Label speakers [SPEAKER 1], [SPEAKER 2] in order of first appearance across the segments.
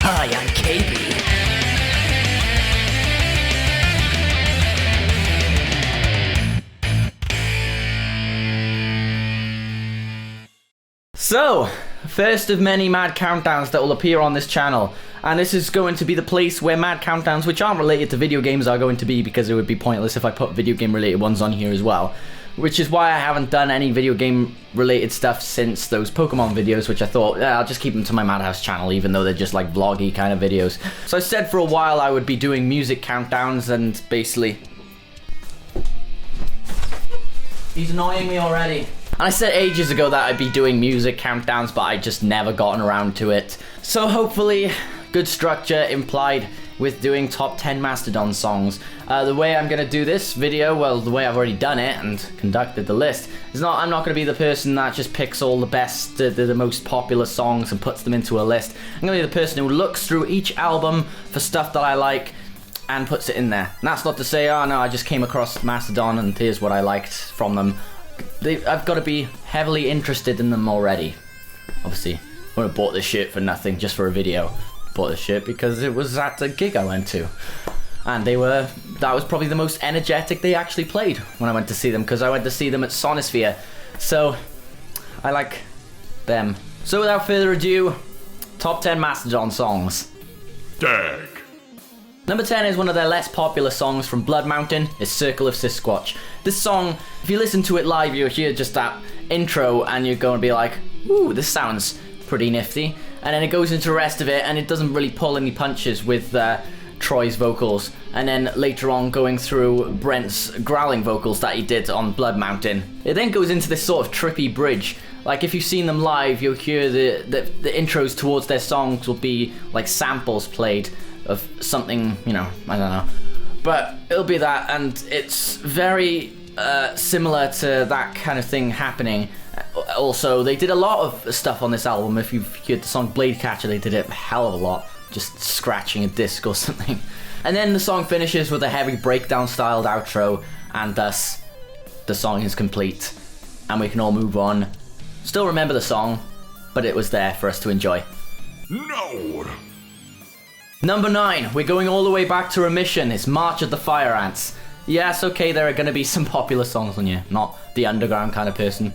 [SPEAKER 1] Hi, I'm KB. So, first of many mad countdowns that will appear on this channel, and this is going to be the place where mad countdowns which aren't related to video games are going to be, because it would be pointless if I put video game related ones on here as well. Which is why I haven't done any video game related stuff since those Pokemon videos, which I thought, yeah, I'll just keep them to my Madhouse channel, even though they're just like vloggy kind of videos. So I said for a while I would be doing music countdowns, and basically... He's annoying me already. And I said ages ago that I'd be doing music countdowns, but I just never gotten around to it. So hopefully, good structure implied with doing top 10 Mastodon songs. The way I'm gonna do this video, well, the way I've already done it and conducted the list, is I'm not gonna be the person that just picks all the best, the most popular songs and puts them into a list. I'm gonna be the person who looks through each album for stuff that I like and puts it in there. And that's not to say, oh no, I just came across Mastodon and here's what I liked from them. I've got to be heavily interested in them already. Obviously, I wouldn't have bought this shirt for nothing just for a video. Bought this shirt because it was at a gig I went to, and that was probably the most energetic they actually played when I went to see them, because I went to see them at Sonosphere, so I like them. So without further ado, top 10 Mastodon songs.
[SPEAKER 2] Dag.
[SPEAKER 1] Number 10 is one of their less popular songs from Blood Mountain. It's Circle of Sasquatch. This song, if you listen to it live, you'll hear just that intro and you're going to be like, ooh, this sounds pretty nifty. And then it goes into the rest of it and it doesn't really pull any punches with Troy's vocals. And then later on going through Brent's growling vocals that he did on Blood Mountain. It then goes into this sort of trippy bridge. Like if you've seen them live, you'll hear the intros towards their songs will be like samples played of something, you know, I don't know. But it'll be that, and it's very similar to that kind of thing happening. Also, they did a lot of stuff on this album. If you've heard the song Blade Catcher, they did it a hell of a lot, just scratching a disc or something. And then the song finishes with a heavy breakdown styled outro, and thus the song is complete and we can all move on. Still remember the song, but it was there for us to enjoy.
[SPEAKER 2] No!
[SPEAKER 1] Number 9, we're going all the way back to Remission. It's March of the Fire Ants. Yes, okay, there are going to be some popular songs on here. Not the underground kind of person.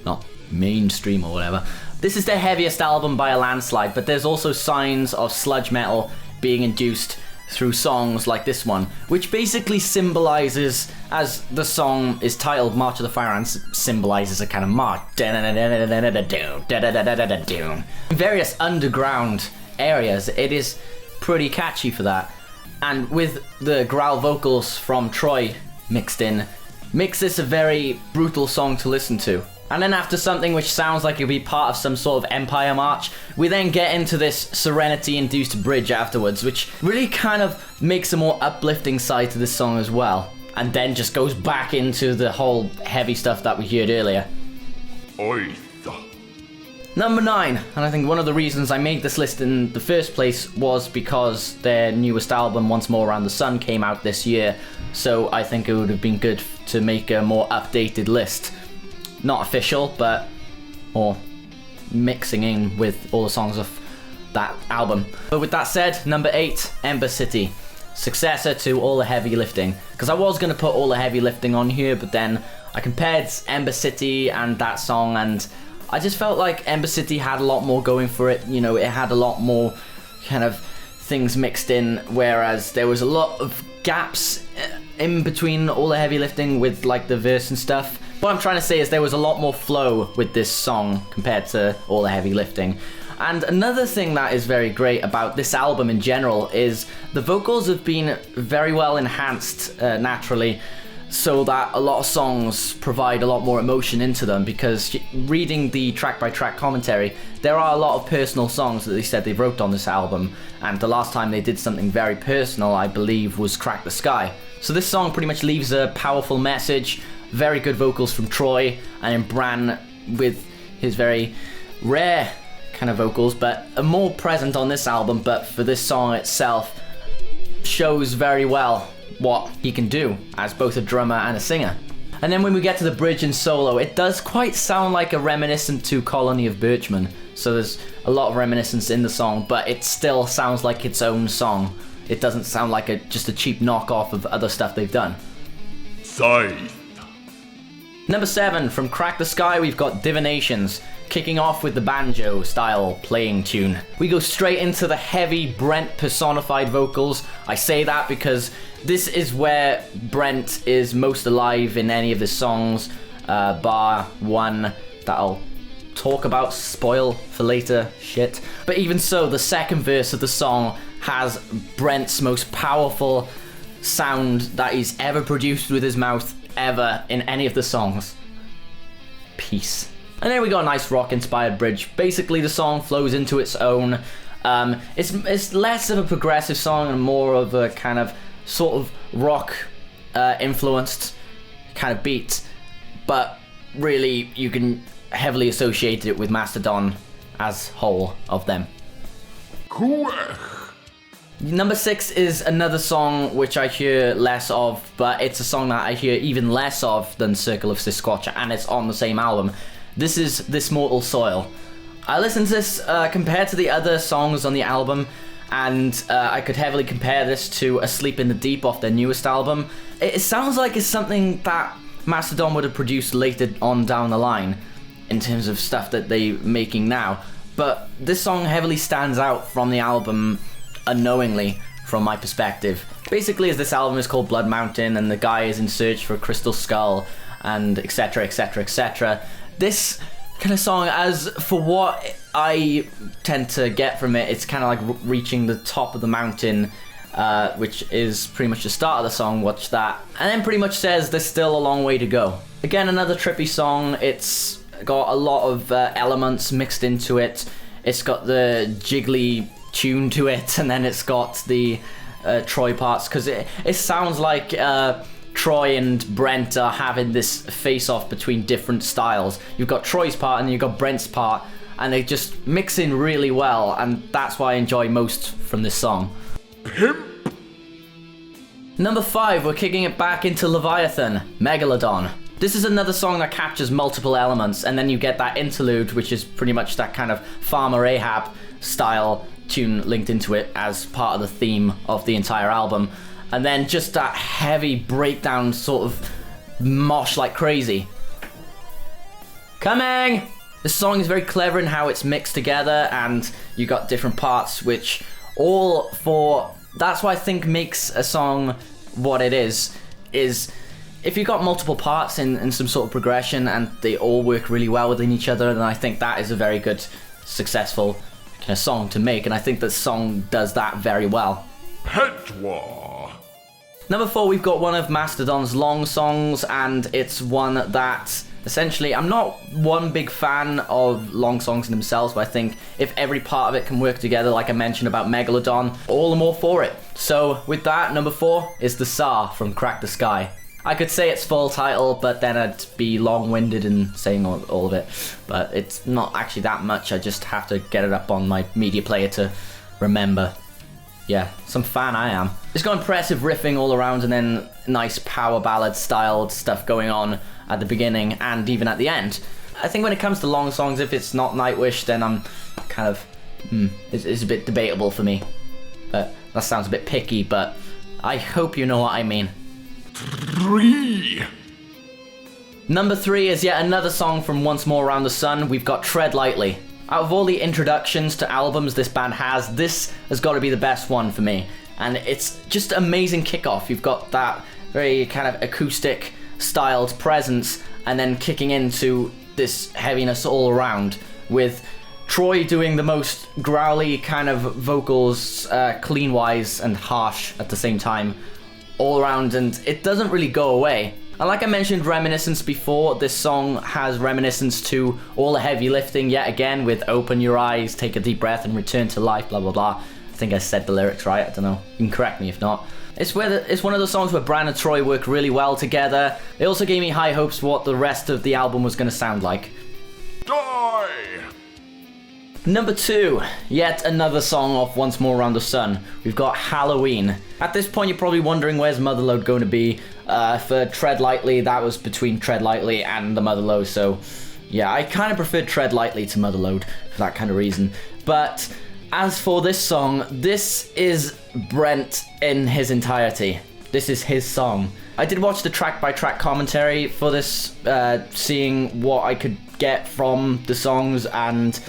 [SPEAKER 1] Not mainstream or whatever. This is their heaviest album by a landslide, but there's also signs of sludge metal being induced through songs like this one, which basically symbolizes, as the song is titled, March of the Fire Ants symbolizes a kind of march. In various underground areas, it is pretty catchy for that, and with the growl vocals from Troy mixed in, makes this a very brutal song to listen to. And then after something which sounds like it'll be part of some sort of Empire March, we then get into this Serenity-induced bridge afterwards, which really kind of makes a more uplifting side to this song as well, and then just goes back into the whole heavy stuff that we heard earlier.
[SPEAKER 2] Oi.
[SPEAKER 1] Number 9, and I think one of the reasons I made this list in the first place was because their newest album, Once More Around the Sun, came out this year, so I think it would have been good to make a more updated list. Not official, but more mixing in with all the songs of that album. But with that said, number 8, Ember City. Successor to All the Heavy Lifting. Because I was going to put All the Heavy Lifting on here, but then I compared Ember City and that song, and I just felt like Ember City had a lot more going for it. You know, it had a lot more kind of things mixed in, whereas there was a lot of gaps in between All the Heavy Lifting with like the verse and stuff. What I'm trying to say is there was a lot more flow with this song compared to All the Heavy Lifting. And another thing that is very great about this album in general is the vocals have been very well enhanced naturally, so that a lot of songs provide a lot more emotion into them, because reading the track-by-track commentary, there are a lot of personal songs that they said they wrote on this album, and the last time they did something very personal, I believe, was Crack the Sky. So this song pretty much leaves a powerful message, very good vocals from Troy, and then Bran with his very rare kind of vocals, but are more present on this album, but for this song itself, shows very well what he can do as both a drummer and a singer. And then when we get to the bridge and solo, it does quite sound like a reminiscent to Colony of Birchmen. So there's a lot of reminiscence in the song, but it still sounds like its own song. It doesn't sound like just a cheap knockoff of other stuff they've done.
[SPEAKER 2] Scythe.
[SPEAKER 1] Number 7, from Crack the Sky, we've got Divinations, kicking off with the banjo style playing tune. We go straight into the heavy Brent personified vocals. I say that because this is where Brent is most alive in any of the songs, bar one that I'll talk about, spoil for later, shit. But even so, the second verse of the song has Brent's most powerful sound that he's ever produced with his mouth ever in any of the songs. Peace. And then we got a nice rock inspired bridge. Basically the song flows into its own. It's less of a progressive song and more of a kind of sort of rock influenced kind of beat, but really you can heavily associate it with Mastodon as whole of them.
[SPEAKER 2] Kuech.
[SPEAKER 1] Number 6 is another song which I hear less of, but it's a song that I hear even less of than Circle of Sisquatch, and it's on the same album. This is This Mortal Soil. I listened to this compared to the other songs on the album, and I could heavily compare this to Asleep in the Deep off their newest album. It sounds like it's something that Mastodon would have produced later on down the line in terms of stuff that they're making now, but this song heavily stands out from the album unknowingly from my perspective. Basically, as this album is called Blood Mountain and the guy is in search for a crystal skull and etc, etc, etc, this kind of song, as for what I tend to get from it, it's kind of like reaching the top of the mountain, which is pretty much the start of the song, watch that, and then pretty much says there's still a long way to go. Again, another trippy song. It's got a lot of elements mixed into it. It's got the jiggly tune to it, and then it's got the Troy parts, because it sounds like Troy and Brent are having this face-off between different styles. You've got Troy's part and you've got Brent's part, and they just mix in really well, and that's what I enjoy most from this song.
[SPEAKER 2] Pimp.
[SPEAKER 1] Number 5, we're kicking it back into Leviathan, Megalodon. This is another song that captures multiple elements, and then you get that interlude, which is pretty much that kind of Farmer Ahab style tune linked into it as part of the theme of the entire album, and then just that heavy breakdown sort of mosh like crazy. Coming! This song is very clever in how it's mixed together, and you got different parts which all for, that's what I think makes a song what it is if you got multiple parts in some sort of progression and they all work really well within each other, then I think that is a very good, successful kind of song to make, and I think the song does that very well.
[SPEAKER 2] Petwa.
[SPEAKER 1] Number 4, we've got one of Mastodon's long songs, and it's one that essentially, I'm not one big fan of long songs in themselves, but I think if every part of it can work together, like I mentioned about Megalodon, all the more for it. So with that, number 4 is The Tsar from Crack the Sky. I could say its full title, but then I'd be long-winded in saying all of it. But it's not actually that much. I just have to get it up on my media player to remember. Yeah, some fan I am. It's got impressive riffing all around, and then nice power ballad styled stuff going on at the beginning and even at the end. I think when it comes to long songs, if it's not Nightwish, then I'm kind of, it's a bit debatable for me. But that sounds a bit picky, but I hope you know what I mean.
[SPEAKER 2] 3.
[SPEAKER 1] Number 3 is yet another song from Once More Around the Sun. We've got Tread Lightly. Out of all the introductions to albums this band has, this has got to be the best one for me. And it's just amazing kickoff. You've got that very kind of acoustic styled presence, and then kicking into this heaviness all around, with Troy doing the most growly kind of vocals, clean-wise and harsh at the same time, all around, and it doesn't really go away. And like I mentioned reminiscence before, this song has reminiscence to all the heavy lifting yet again, with Open Your Eyes, Take a Deep Breath and Return to Life, blah blah blah. I think I said the lyrics right, I don't know, you can correct me if not. It's one of those songs where Bran and Troy work really well together. It also gave me high hopes for what the rest of the album was going to sound like.
[SPEAKER 2] Die.
[SPEAKER 1] Number 2, yet another song off Once More Around the Sun. We've got Halloween. At this point you're probably wondering where's Motherlode going to be. For Tread Lightly, that was between Tread Lightly and the Motherlode, so yeah, I kind of preferred Tread Lightly to Motherlode for that kind of reason. But as for this song, this is Brent in his entirety. This is his song. I did watch the track-by-track commentary for this, seeing what I could get from the songs, and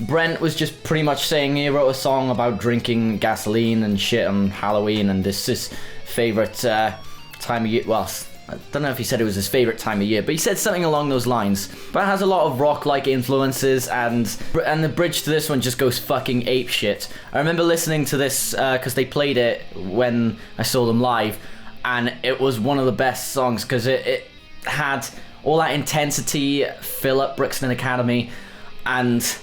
[SPEAKER 1] Brent was just pretty much saying he wrote a song about drinking gasoline and shit on Halloween, and this is his favourite time of year. Well, I don't know if he said it was his favourite time of year, but he said something along those lines. But it has a lot of rock-like influences, and the bridge to this one just goes fucking apeshit. I remember listening to this because they played it when I saw them live, and it was one of the best songs because it had all that intensity, Philip Brixton Academy, and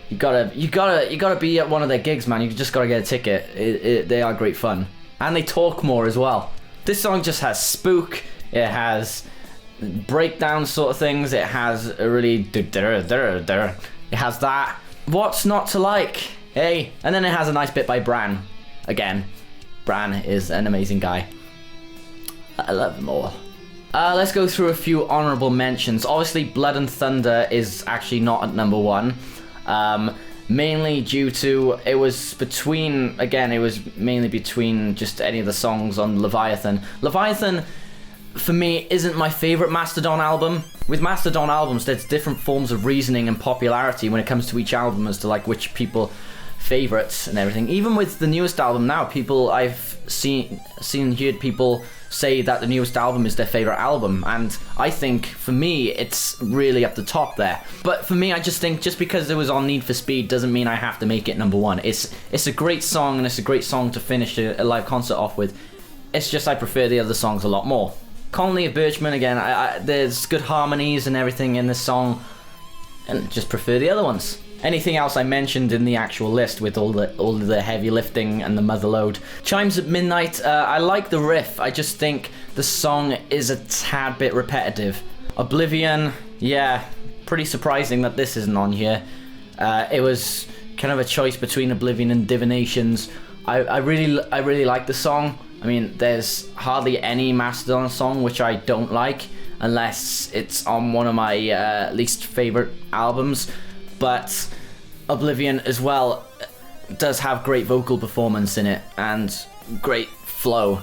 [SPEAKER 1] you gotta be at one of their gigs, man. You just gotta get a ticket. They are great fun, and they talk more as well. This song just has spook. It has breakdown sort of things. It has a really it has that. What's not to like? Hey, and then it has a nice bit by Bran. Again, Bran is an amazing guy. I love them all. Let's go through a few honorable mentions. Obviously, Blood and Thunder is actually not at number 1. Mainly due to, it was mainly between just any of the songs on Leviathan. Leviathan, for me, isn't my favourite Mastodon album. With Mastodon albums, there's different forms of reasoning and popularity when it comes to each album as to like which people favourites and everything. Even with the newest album now, I've heard people say that the newest album is their favourite album, and I think for me it's really up the top there. But for me, I just think just because it was on Need for Speed doesn't mean I have to make it number 1. It's a great song, and it's a great song to finish a live concert off with. It's just I prefer the other songs a lot more. Colony of Birchman, again, there's good harmonies and everything in this song, and just prefer the other ones. Anything else I mentioned in the actual list with all the heavy lifting and the motherload. Chimes at Midnight, I like the riff, I just think the song is a tad bit repetitive. Oblivion, yeah, pretty surprising that this isn't on here. It was kind of a choice between Oblivion and Divinations. I really like the song. I mean, there's hardly any Mastodon song which I don't like, unless it's on one of my least favourite albums. But Oblivion as well does have great vocal performance in it and great flow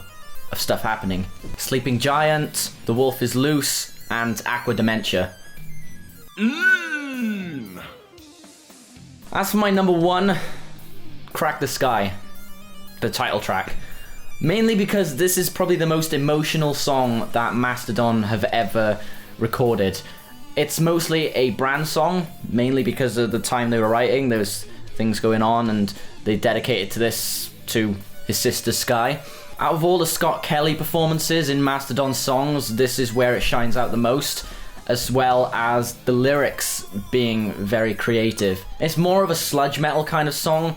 [SPEAKER 1] of stuff happening. Sleeping Giant, The Wolf is Loose, and Aqua Dementia. As for my number 1, Crack the Sky, the title track. Mainly because this is probably the most emotional song that Mastodon have ever recorded. It's mostly a Bran song, mainly because of the time they were writing. There was things going on, and they dedicated this to his sister Sky. Out of all the Scott Kelly performances in Mastodon songs, this is where it shines out the most, as well as the lyrics being very creative. It's more of a sludge metal kind of song,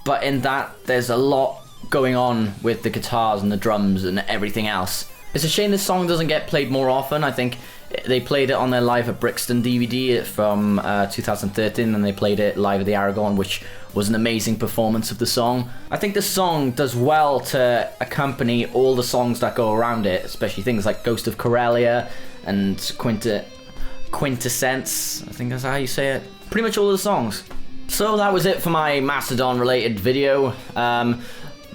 [SPEAKER 1] but in that there's a lot going on with the guitars and the drums and everything else. It's a shame this song doesn't get played more often. I think they played it on their Live at Brixton DVD from 2013, and they played it live at the Aragon, which was an amazing performance of the song. I think the song does well to accompany all the songs that go around it, especially things like Ghost of Corellia and Quintessence, I think that's how you say it. Pretty much all of the songs. So that was it for my Mastodon related video.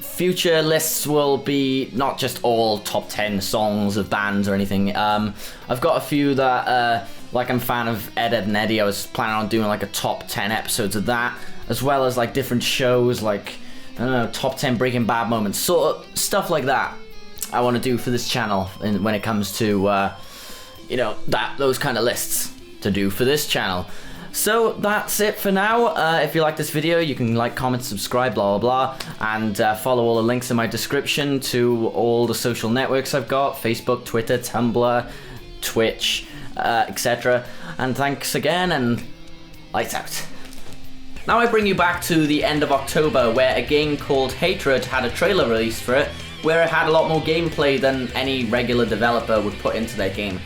[SPEAKER 1] Future lists will be not just all top 10 songs of bands or anything. I've got a few that, like I'm a fan of Ed, Edd n Eddy. I was planning on doing like a top 10 episodes of that, as well as like different shows, like, I don't know, top 10 Breaking Bad moments, sort of stuff like that I want to do for this channel when it comes to, you know, those kind of lists to do for this channel. So that's it for now. If you like this video, you can like, comment, subscribe, blah blah blah, and follow all the links in my description to all the social networks I've got: Facebook, Twitter, Tumblr, Twitch, etc. And thanks again, and lights out. Now I bring you back to the end of October, where a game called Hatred had a trailer released for it, where it had a lot more gameplay than any regular developer would put into their game.